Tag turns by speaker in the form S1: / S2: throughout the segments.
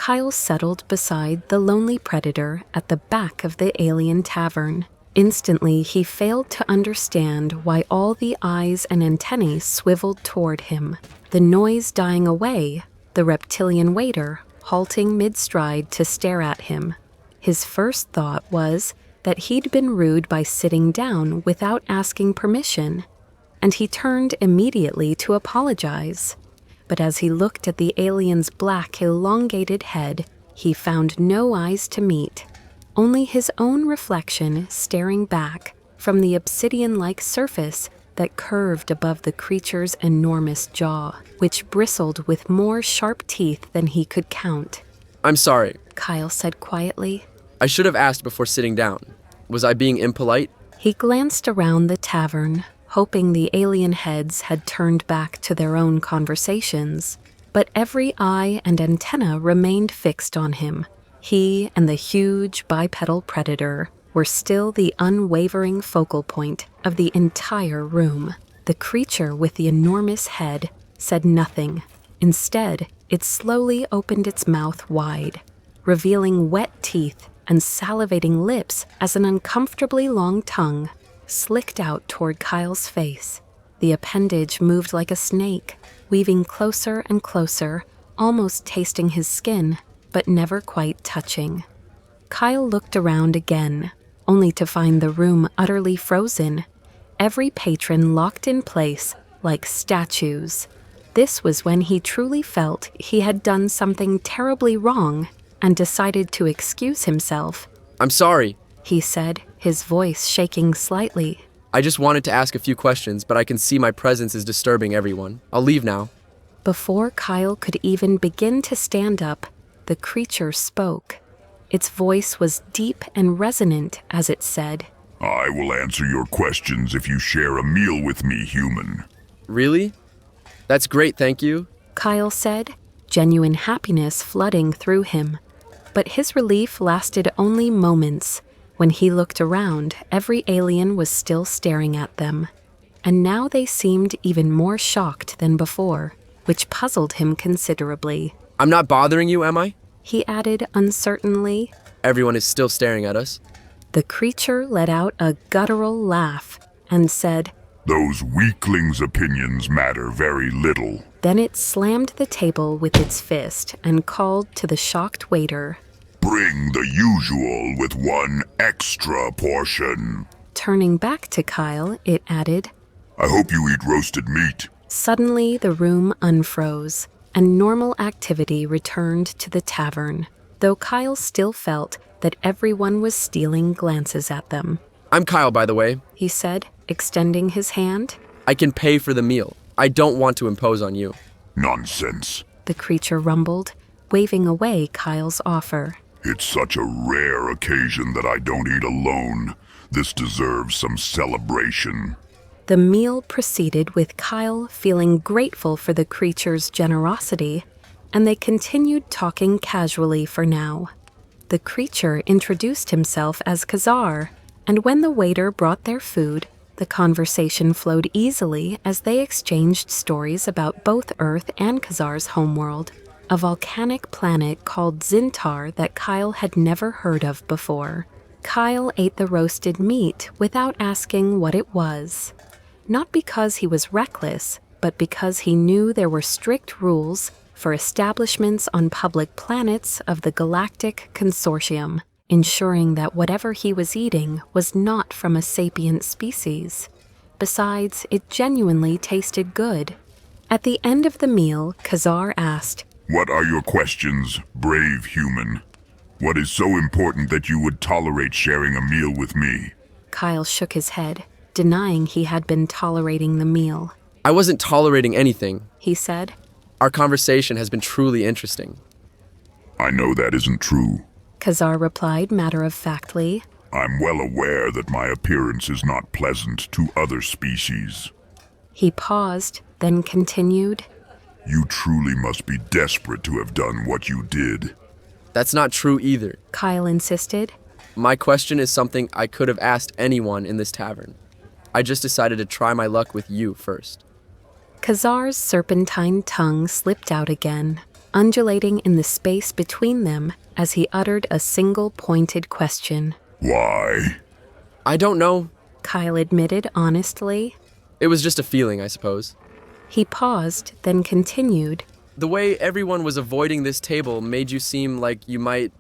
S1: Kyle settled beside the lonely predator at the back of the alien tavern. Instantly, he failed to understand why all the eyes and antennae swiveled toward him. The noise dying away, the reptilian waiter halting mid-stride to stare at him. His first thought was that he'd been rude by sitting down without asking permission, and he turned immediately to apologize. But as he looked at the alien's black, elongated head, he found no eyes to meet, only his own reflection staring back from the obsidian-like surface that curved above the creature's enormous jaw, which bristled with more sharp teeth than he could count.
S2: "I'm sorry,"
S1: Kyle said quietly.
S2: "I should have asked before sitting down. Was I being impolite?"
S1: He glanced around the tavern, hoping the alien heads had turned back to their own conversations, but every eye and antenna remained fixed on him. He and the huge bipedal predator were still the unwavering focal point of the entire room. The creature with the enormous head said nothing. Instead, it slowly opened its mouth wide, revealing wet teeth and salivating lips as an uncomfortably long tongue slicked out toward Kyle's face. The appendage moved like a snake, weaving closer and closer, almost tasting his skin, but never quite touching. Kyle looked around again, only to find the room utterly frozen, every patron locked in place like statues. This was when he truly felt he had done something terribly wrong and decided to excuse himself.
S2: "I'm sorry,"
S1: he said, his voice shaking slightly.
S2: "I just wanted to ask a few questions, but I can see my presence is disturbing everyone. I'll leave now."
S1: Before Kyle could even begin to stand up, the creature spoke. Its voice was deep and resonant as it said,
S3: "I will answer your questions if you share a meal with me, human."
S2: "Really? That's great, thank you."
S1: Kyle said, genuine happiness flooding through him. But his relief lasted only moments. When he looked around, every alien was still staring at them. And now they seemed even more shocked than before, which puzzled him considerably.
S2: "I'm not bothering you, am I?"
S1: He added uncertainly.
S2: "Everyone is still staring at us."
S1: The creature let out a guttural laugh and said,
S3: "Those weaklings' opinions matter very little."
S1: Then it slammed the table with its fist and called to the shocked waiter.
S3: "Bring the usual with one extra portion."
S1: Turning back to Kyle, it added,
S3: "I hope you eat roasted meat."
S1: Suddenly, the room unfroze, and normal activity returned to the tavern, though Kyle still felt that everyone was stealing glances at them.
S2: "I'm Kyle, by the way,"
S1: he said, extending his hand.
S2: "I can pay for the meal. I don't want to impose on you."
S3: "Nonsense,"
S1: the creature rumbled, waving away Kyle's offer.
S3: "It's such a rare occasion that I don't eat alone. This deserves some celebration."
S1: The meal proceeded with Kyle feeling grateful for the creature's generosity, and they continued talking casually for now. The creature introduced himself as Khazar, and when the waiter brought their food, the conversation flowed easily as they exchanged stories about both Earth and Khazar's homeworld, a volcanic planet called Zintar that Kyle had never heard of before. Kyle ate the roasted meat without asking what it was. Not because he was reckless, but because he knew there were strict rules for establishments on public planets of the Galactic Consortium, ensuring that whatever he was eating was not from a sapient species. Besides, it genuinely tasted good. At the end of the meal, Khazar asked,
S3: "What are your questions, brave human? What is so important that you would tolerate sharing a meal with me?"
S1: Kyle shook his head, denying he had been tolerating the meal.
S2: "I wasn't tolerating anything,"
S1: he said.
S2: "Our conversation has been truly interesting."
S3: "I know that isn't true."
S1: Khazar replied matter-of-factly.
S3: "I'm well aware that my appearance is not pleasant to other species."
S1: He paused, then continued.
S3: "You truly must be desperate to have done what you did."
S2: "That's not true either."
S1: Kyle insisted.
S2: "My question is something I could have asked anyone in this tavern. I just decided to try my luck with you first."
S1: Khazar's serpentine tongue slipped out again. undulating in the space between them as he uttered a single pointed question.
S3: Why?
S2: I don't know.
S1: Kyle admitted honestly.
S2: It was just a feeling, I suppose.
S1: He paused, then continued.
S2: The way everyone was avoiding this table made you seem like you might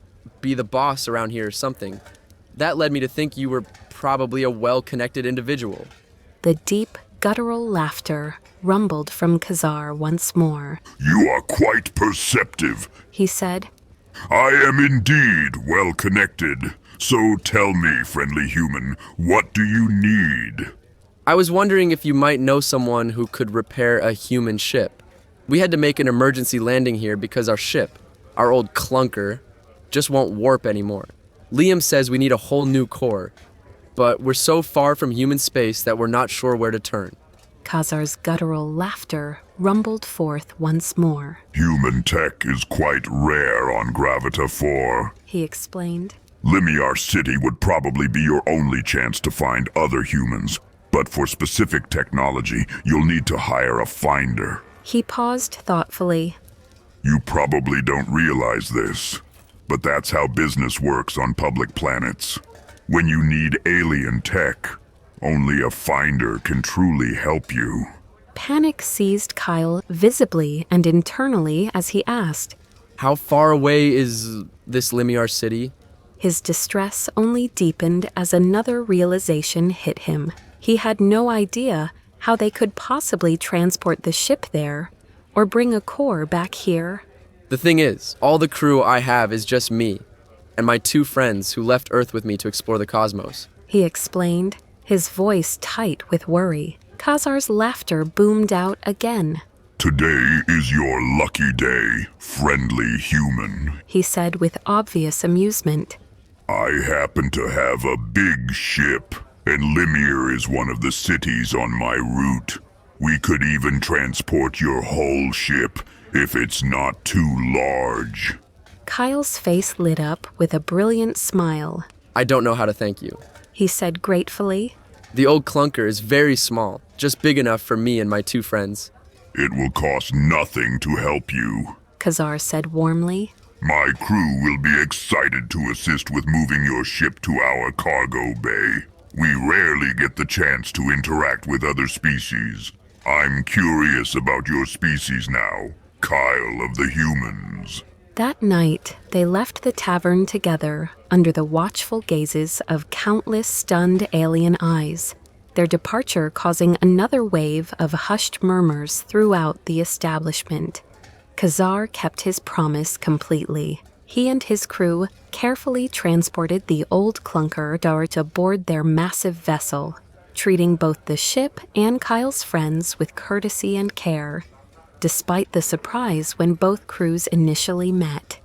S2: be the boss around here or something. That led me to think you were probably a well-connected individual.
S1: The deep, guttural laughter rumbled from Khazar once more.
S3: You are quite perceptive,
S1: He said.
S3: I am indeed well connected. So tell me, friendly human, what do you need?
S2: I was wondering if you might know someone who could repair a human ship. We had to make an emergency landing here because our ship, our old clunker, just won't warp anymore. Liam says we need a whole new core, but we're so far from human space that we're not sure where to turn.
S1: Khazar's guttural laughter rumbled forth once more.
S3: Human tech is quite rare on Gravita 4.
S1: He explained.
S3: Limiar City would probably be your only chance to find other humans, but for specific technology, you'll need to hire a finder.
S1: He paused thoughtfully.
S3: You probably don't realize this, but that's how business works on public planets. When you need alien tech, only a finder can truly help you.
S1: Panic seized Kyle visibly and internally as he asked.
S2: How far away is this Limiar City?
S1: His distress only deepened as another realization hit him. He had no idea how they could possibly transport the ship there or bring a core back here.
S2: The thing is, all the crew I have is just me and my 2 friends who left Earth with me to explore the cosmos.
S1: He explained, his voice tight with worry. Khazar's laughter boomed out again.
S3: Today is your lucky day, friendly human.
S1: He said with obvious amusement.
S3: I happen to have a big ship, and Limir is one of the cities on my route. We could even transport your whole ship if it's not too large.
S1: Kyle's face lit up with a brilliant smile.
S2: I don't know how to thank you.
S1: He said gratefully.
S2: The old clunker is very small, just big enough for me and my 2 friends.
S3: It will cost nothing to help you.
S1: Khazar said warmly.
S3: My crew will be excited to assist with moving your ship to our cargo bay. We rarely get the chance to interact with other species. I'm curious about your species now, Kyle of the humans.
S1: That night, they left the tavern together under the watchful gazes of countless stunned alien eyes, their departure causing another wave of hushed murmurs throughout the establishment. Khazar kept his promise completely. He and his crew carefully transported the old clunker aboard their massive vessel, treating both the ship and Kyle's friends with courtesy and care, despite the surprise when both crews initially met.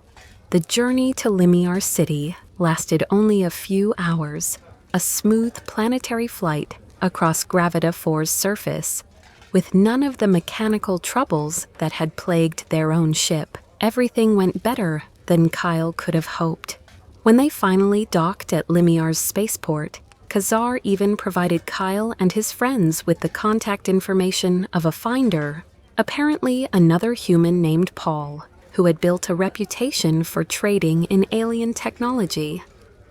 S1: The journey to Limiar City lasted only a few hours, a smooth planetary flight across Gravita 4's surface, with none of the mechanical troubles that had plagued their own ship. Everything went better than Kyle could have hoped. When they finally docked at Limiar's spaceport, Khazar even provided Kyle and his friends with the contact information of a finder, apparently another human named Paul, who had built a reputation for trading in alien technology.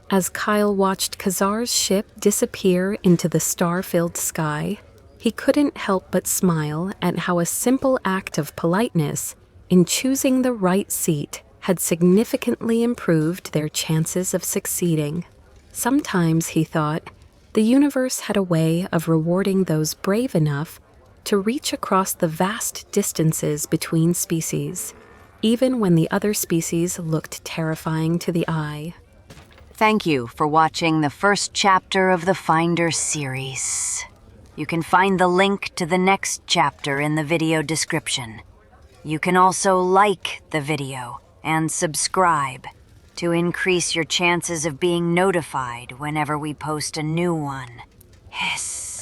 S1: As Kyle watched Khazar's ship disappear into the star-filled sky, he couldn't help but smile at how a simple act of politeness in choosing the right seat had significantly improved their chances of succeeding. Sometimes, he thought, the universe had a way of rewarding those brave enough to reach across the vast distances between species, even when the other species looked terrifying to the eye.
S4: Thank you for watching the first chapter of the Finder series. You can find the link to the next chapter in the video description. You can also like the video and subscribe to increase your chances of being notified whenever we post a new one. Hiss.